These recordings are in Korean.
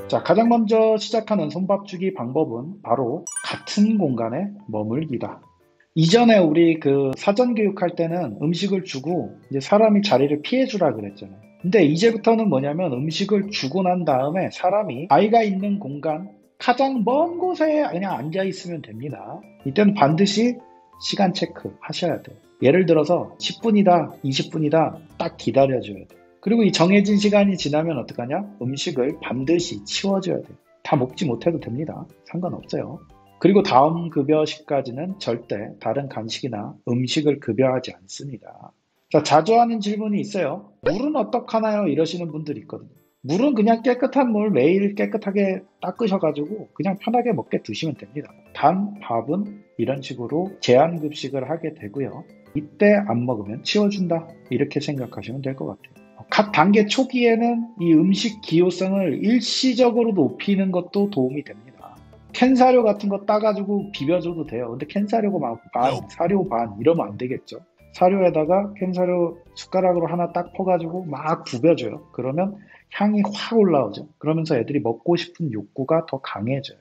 자, 가장 먼저 시작하는 손밥주기 방법은 바로 같은 공간에 머물기다. 이전에 우리 그 사전 교육할 때는 음식을 주고 이제 사람이 자리를 피해주라 그랬잖아요. 근데 이제부터는 뭐냐면 음식을 주고 난 다음에 사람이 아이가 있는 공간 가장 먼 곳에 그냥 앉아 있으면 됩니다. 이때는 반드시 시간 체크 하셔야 돼요. 예를 들어서 10분이다, 20분이다 딱 기다려줘야 돼요. 그리고 이 정해진 시간이 지나면 어떡하냐? 음식을 반드시 치워줘야 돼요. 다 먹지 못해도 됩니다. 상관없어요. 그리고 다음 급여 시까지는 절대 다른 간식이나 음식을 급여하지 않습니다. 자, 자주 하는 질문이 있어요. 물은 어떡하나요? 이러시는 분들이 있거든요. 물은 그냥 깨끗한 물 매일 깨끗하게 닦으셔가지고 그냥 편하게 먹게 두시면 됩니다. 단 밥은 이런 식으로 제한급식을 하게 되고요. 이때 안 먹으면 치워준다. 이렇게 생각하시면 될 것 같아요. 각 단계 초기에는 이 음식 기호성을 일시적으로 높이는 것도 도움이 됩니다. 캔 사료 같은 거 따가지고 비벼줘도 돼요. 근데 캔 사료가 막 반, 사료 반 이러면 안 되겠죠. 사료에다가 캔 사료 숟가락으로 하나 딱 퍼가지고 막 부벼줘요. 그러면 향이 확 올라오죠. 그러면서 애들이 먹고 싶은 욕구가 더 강해져요.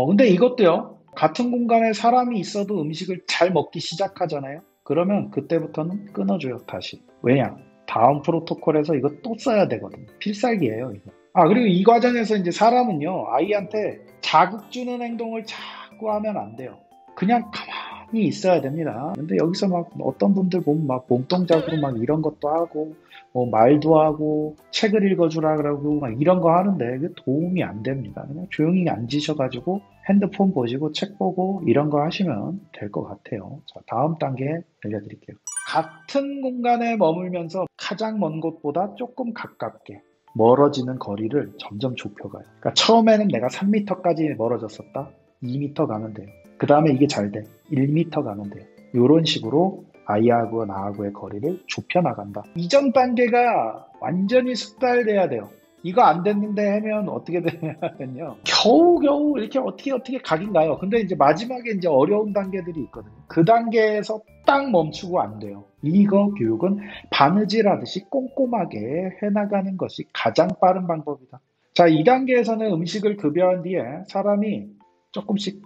근데 이것도요. 같은 공간에 사람이 있어도 음식을 잘 먹기 시작하잖아요. 그러면 그때부터는 끊어줘요, 다시. 왜냐? 다음 프로토콜에서 이거 또 써야 되거든요. 필살기예요, 이거. 그리고 이 과정에서 이제 사람은요, 아이한테 자극 주는 행동을 자꾸 하면 안 돼요. 그냥 가만히 있어야 됩니다. 근데 여기서 막 어떤 분들 보면 막 몸동작으로 막 이런 것도 하고, 뭐 말도 하고, 책을 읽어주라 그러고, 막 이런 거 하는데, 그 도움이 안 됩니다. 그냥 조용히 앉으셔가지고, 핸드폰 보시고, 책 보고, 이런 거 하시면 될 것 같아요. 자, 다음 단계 알려드릴게요. 같은 공간에 머물면서 가장 먼 곳보다 조금 가깝게 멀어지는 거리를 점점 좁혀가요. 그러니까 처음에는 내가 3m까지 멀어졌었다. 2m 가면 돼요. 그 다음에 이게 잘 돼. 1m 가면 돼요. 이런 식으로 아이하고 나하고의 거리를 좁혀나간다. 이전 단계가 완전히 숙달돼야 돼요. 이거 안 됐는데 하면 어떻게 되냐면요. 겨우겨우 이렇게 어떻게 가긴 가요. 근데 이제 마지막에 이제 어려운 단계들이 있거든요. 그 단계에서 딱 멈추고 안 돼요. 이거 교육은 바느질 하듯이 꼼꼼하게 해나가는 것이 가장 빠른 방법이다. 자, 2단계에서는 음식을 급여한 뒤에 사람이 조금씩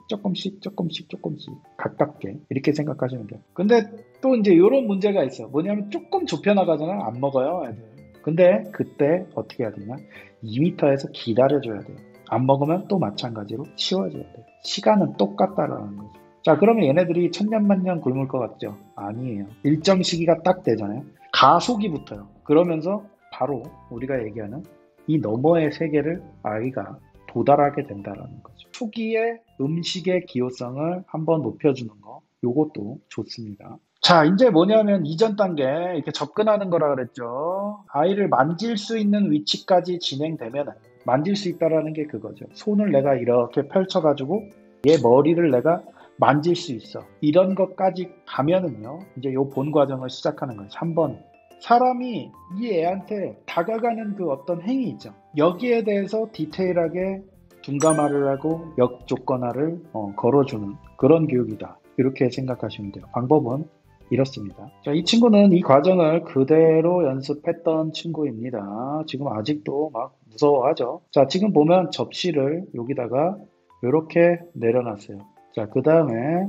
가깝게 이렇게 생각하시면 돼요. 근데 또 이제 이런 문제가 있어요. 뭐냐면 조금 좁혀나가잖아요. 안 먹어요, 애들. 근데 그때 어떻게 해야 되냐? 2m에서 기다려줘야 돼요. 안 먹으면 또 마찬가지로 치워줘야 돼요. 시간은 똑같다라는 거죠. 자, 그러면 얘네들이 천년만년 굶을 것 같죠? 아니에요. 일정 시기가 딱 되잖아요. 가속이 붙어요. 그러면서 바로 우리가 얘기하는 이 너머의 세계를 아이가 도달하게 된다는 거죠. 초기에 음식의 기호성을 한번 높여주는 거, 요것도 좋습니다. 자, 이제 뭐냐면 이전 단계 이렇게 접근하는 거라 그랬죠. 아이를 만질 수 있는 위치까지 진행되면 만질 수 있다라는 게 그거죠. 손을 내가 이렇게 펼쳐가지고 얘 머리를 내가 만질 수 있어. 이런 것까지 가면은요, 이제 요 본 과정을 시작하는 거예요. 3번. 사람이 이 애한테 다가가는 그 어떤 행위 있죠. 여기에 대해서 디테일하게 둔감화를 하고 역조건화를 걸어주는 그런 교육이다. 이렇게 생각하시면 돼요. 방법은 이렇습니다. 자, 이 친구는 이 과정을 그대로 연습했던 친구입니다. 지금 아직도 막 무서워하죠. 자, 지금 보면 접시를 여기다가 이렇게 내려놨어요. 자, 그 다음에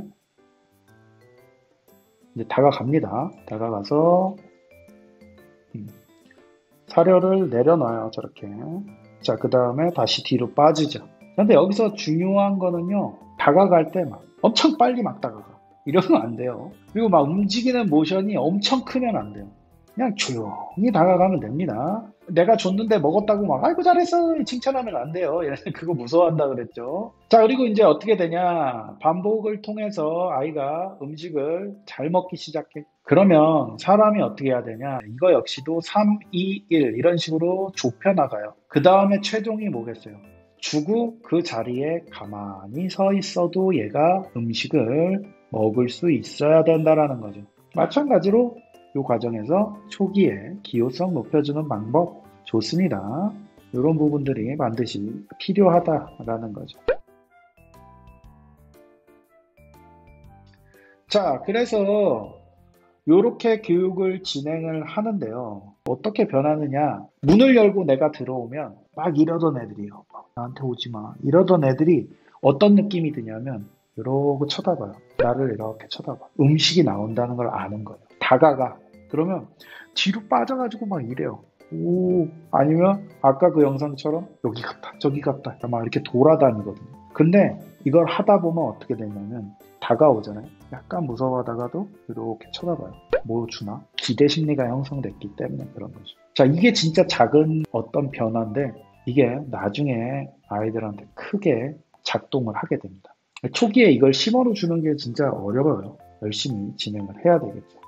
이제 다가갑니다. 다가가서 사료를 내려놔요. 저렇게. 자, 그 다음에 다시 뒤로 빠지죠. 근데 여기서 중요한 거는요, 다가갈 때 막 엄청 빨리 막 다가가. 이러면 안 돼요. 그리고 막 움직이는 모션이 엄청 크면 안 돼요. 그냥 조용히 다가가면 됩니다. 내가 줬는데 먹었다고 막 아이고 잘했어 칭찬하면 안 돼요. 얘네들 그거 무서워한다 그랬죠. 자, 그리고 이제 어떻게 되냐, 반복을 통해서 아이가 음식을 잘 먹기 시작해. 그러면 사람이 어떻게 해야 되냐, 이거 역시도 3, 2, 1 이런 식으로 좁혀나가요. 그 다음에 최종이 뭐겠어요? 주고 그 자리에 가만히 서 있어도 얘가 음식을 먹을 수 있어야 된다라는 거죠. 마찬가지로 이 과정에서 초기에 기호성 높여주는 방법 좋습니다. 이런 부분들이 반드시 필요하다라는 거죠. 자, 그래서 이렇게 교육을 진행을 하는데요. 어떻게 변하느냐? 문을 열고 내가 들어오면 막 이러던 애들이요. 나한테 오지 마. 이러던 애들이 어떤 느낌이 드냐면 이러고 쳐다봐요. 나를 이렇게 쳐다봐. 음식이 나온다는 걸 아는 거예요. 다가가. 그러면 뒤로 빠져가지고 막 이래요. 오, 아니면 아까 그 영상처럼 여기 갔다, 저기 갔다, 막 이렇게 돌아다니거든요. 근데 이걸 하다 보면 어떻게 되냐면 다가오잖아요. 약간 무서워하다가도 이렇게 쳐다봐요. 뭐 주나? 기대 심리가 형성됐기 때문에 그런 거죠. 자, 이게 진짜 작은 어떤 변화인데 이게 나중에 아이들한테 크게 작동을 하게 됩니다. 초기에 이걸 심어로 주는 게 진짜 어려워요. 열심히 진행을 해야 되겠죠.